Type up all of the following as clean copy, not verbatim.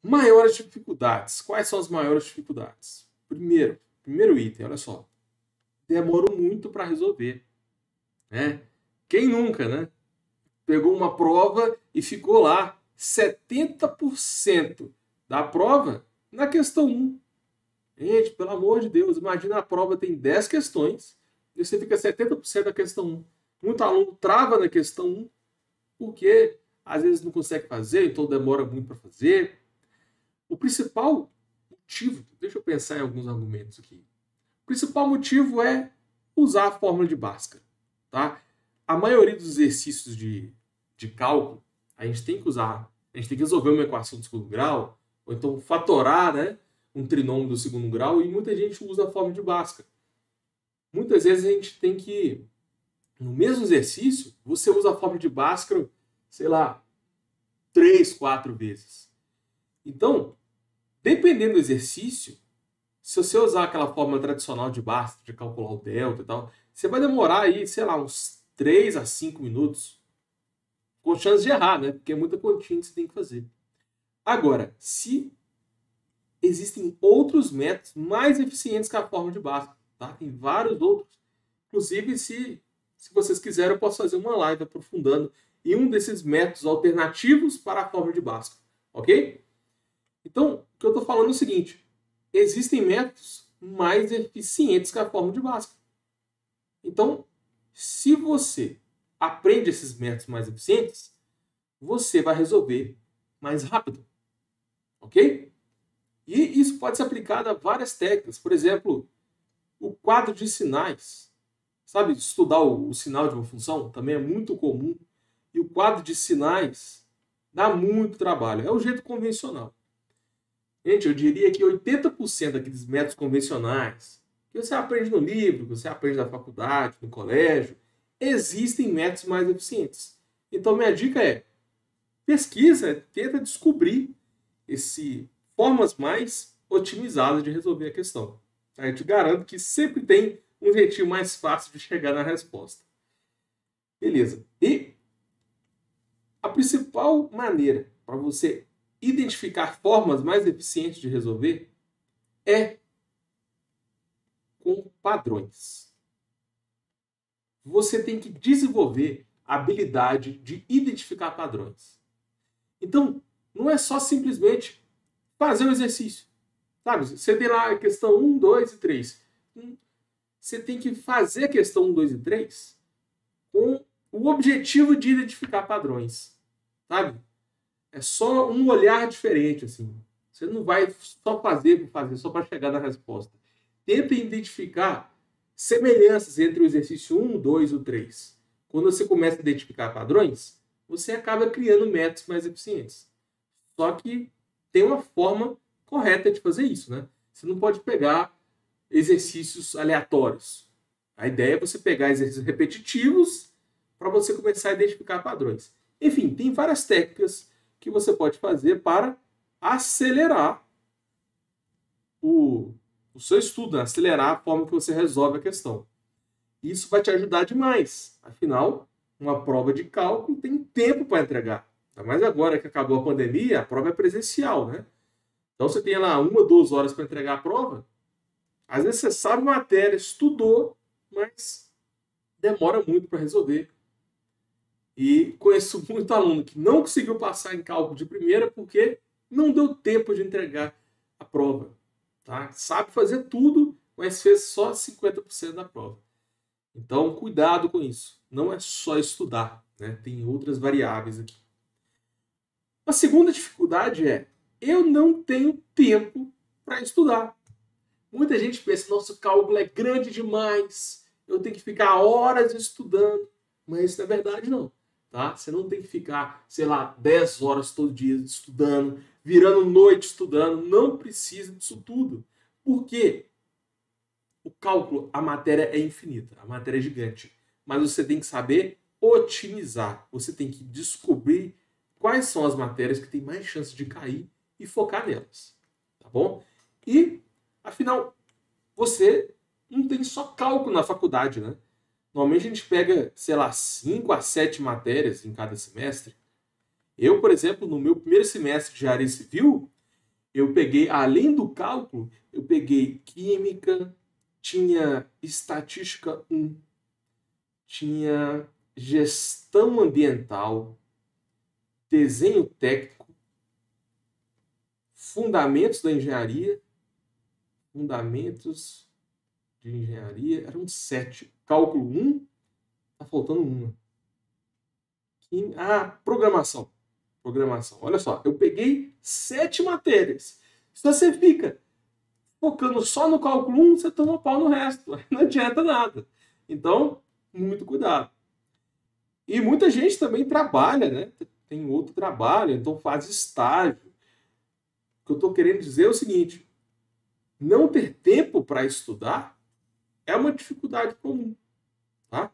Maiores dificuldades. Quais são as maiores dificuldades? Primeiro item, olha só. Demoro muito para resolver, né? Quem nunca, né? Pegou uma prova e ficou lá 70% da prova na questão 1. Gente, pelo amor de Deus, imagina a prova tem 10 questões e você fica 70% da questão 1. Muito aluno trava na questão 1 porque às vezes não consegue fazer, então demora muito para fazer. O principal motivo, deixa eu pensar em alguns argumentos aqui. O principal motivo é usar a fórmula de Bhaskara, tá? A maioria dos exercícios de cálculo, a gente tem que usar, a gente tem que resolver uma equação do segundo grau, ou então fatorar, né, um trinômio do segundo grau, e muita gente usa a fórmula de Bhaskara. Muitas vezes a gente tem que, no mesmo exercício, você usa a fórmula de Bhaskara, sei lá, 3, 4 vezes. Então, dependendo do exercício, se você usar aquela fórmula tradicional de Bhaskara, de calcular o delta e tal, você vai demorar aí, sei lá, uns 3 a 5 minutos, com chance de errar, né? Porque é muita continha que você tem que fazer. Agora, se existem outros métodos mais eficientes que a fórmula de Bhaskara, tá? Tem vários outros. Inclusive, se vocês quiserem, eu posso fazer uma live aprofundando em um desses métodos alternativos para a fórmula de Bhaskara, ok? Então, o que eu estou falando é o seguinte: existem métodos mais eficientes que a fórmula de Bhaskara. Então, se você aprende esses métodos mais eficientes, você vai resolver mais rápido, ok? E isso pode ser aplicado a várias técnicas. Por exemplo, o quadro de sinais. Sabe, estudar o sinal de uma função também é muito comum. E o quadro de sinais dá muito trabalho. É o jeito convencional. Gente, eu diria que 80% daqueles métodos convencionais que você aprende no livro, que você aprende na faculdade, no colégio, existem métodos mais eficientes. Então, minha dica é: pesquisa, tenta descobrir formas mais otimizadas de resolver a questão. Eu te garanto que sempre tem um jeitinho mais fácil de chegar na resposta. Beleza. E a principal maneira para você identificar formas mais eficientes de resolver é com padrões. Você tem que desenvolver a habilidade de identificar padrões. Então, não é só simplesmente fazer o exercício. Sabe? Você tem lá a questão 1, 2 e 3. Você tem que fazer a questão 1, 2 e 3 com o objetivo de identificar padrões. Sabe? É só um olhar diferente, assim. Você não vai só fazer por fazer, só para chegar na resposta. Tenta identificar semelhanças entre o exercício 1, 2 e o 3. Quando você começa a identificar padrões, você acaba criando métodos mais eficientes. Só que tem uma forma correta de fazer isso, né? Você não pode pegar exercícios aleatórios. A ideia é você pegar exercícios repetitivos para você começar a identificar padrões. Enfim, tem várias técnicas que você pode fazer para acelerar o seu estudo, né? Acelerar a forma que você resolve a questão. Isso vai te ajudar demais. Afinal, uma prova de cálculo tem tempo para entregar. Ainda mais agora que acabou a pandemia, a prova é presencial, né? Então você tem lá 1, 2 horas para entregar a prova. Às vezes você sabe matéria, estudou, mas demora muito para resolver. E conheço muito aluno que não conseguiu passar em cálculo de primeira porque não deu tempo de entregar a prova. Tá? Sabe fazer tudo, mas fez só 50% da prova. Então, cuidado com isso. Não é só estudar, né? Tem outras variáveis aqui. A segunda dificuldade é: eu não tenho tempo para estudar. Muita gente pensa: nosso cálculo é grande demais, eu tenho que ficar horas estudando. Mas isso não é verdade, não. Tá? Você não tem que ficar, sei lá, 10 horas todo dia estudando, virando noite estudando. Não precisa disso tudo. Por quê? O cálculo, a matéria é infinita, a matéria é gigante. Mas você tem que saber otimizar. Você tem que descobrir quais são as matérias que têm mais chance de cair e focar nelas. Tá bom? E, afinal, você não tem só cálculo na faculdade, né? Normalmente a gente pega, sei lá, 5 a 7 matérias em cada semestre. Eu, por exemplo, no meu primeiro semestre de engenharia civil, Eu peguei, além do cálculo, eu peguei química, tinha estatística 1, tinha gestão ambiental, desenho técnico, fundamentos da engenharia, fundamentos de engenharia, eram 7. Cálculo 1, tá faltando uma. Programação. Programação. Olha só, eu peguei 7 matérias. Se você fica focando só no cálculo 1, você toma pau no resto. Não adianta nada. Então, muito cuidado. E muita gente também trabalha, né? Tem outro trabalho, então faz estágio. O que eu estou querendo dizer é o seguinte: não ter tempo para estudar é uma dificuldade comum, tá?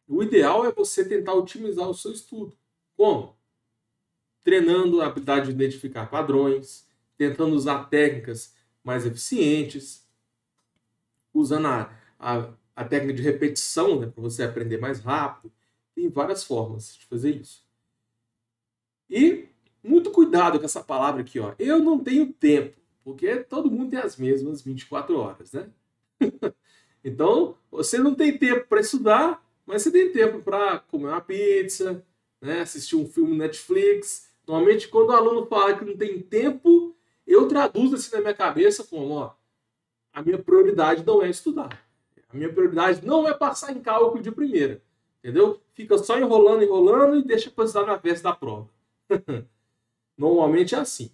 O ideal é você tentar otimizar o seu estudo. Como? Treinando a habilidade de identificar padrões, tentando usar técnicas mais eficientes, usando a técnica de repetição, né, para você aprender mais rápido. Tem várias formas de fazer isso. E muito cuidado com essa palavra aqui, ó. Eu não tenho tempo, porque todo mundo tem as mesmas 24 horas, né? Então, você não tem tempo para estudar, mas você tem tempo para comer uma pizza, né, assistir um filme no Netflix. Normalmente, quando o aluno fala que não tem tempo, eu traduzo assim na minha cabeça como, ó, a minha prioridade não é estudar. A minha prioridade não é passar em cálculo de primeira. Entendeu? Fica só enrolando e deixa para estudar na véspera da prova. Normalmente é assim.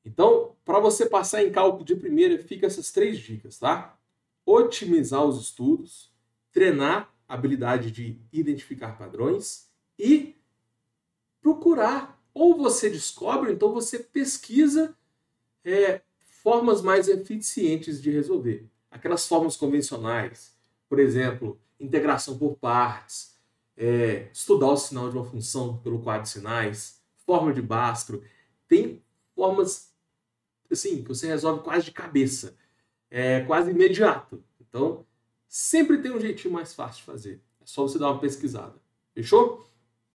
Então, para você passar em cálculo de primeira, fica essas 3 dicas, tá? Otimizar os estudos, treinar a habilidade de identificar padrões e procurar. Ou você descobre, ou então você pesquisa formas mais eficientes de resolver. Aquelas formas convencionais, por exemplo, integração por partes, estudar o sinal de uma função pelo quadro de sinais, forma de Bhaskara. Tem formas assim, que você resolve quase de cabeça. É quase imediato. Então, sempre tem um jeitinho mais fácil de fazer. É só você dar uma pesquisada. Fechou?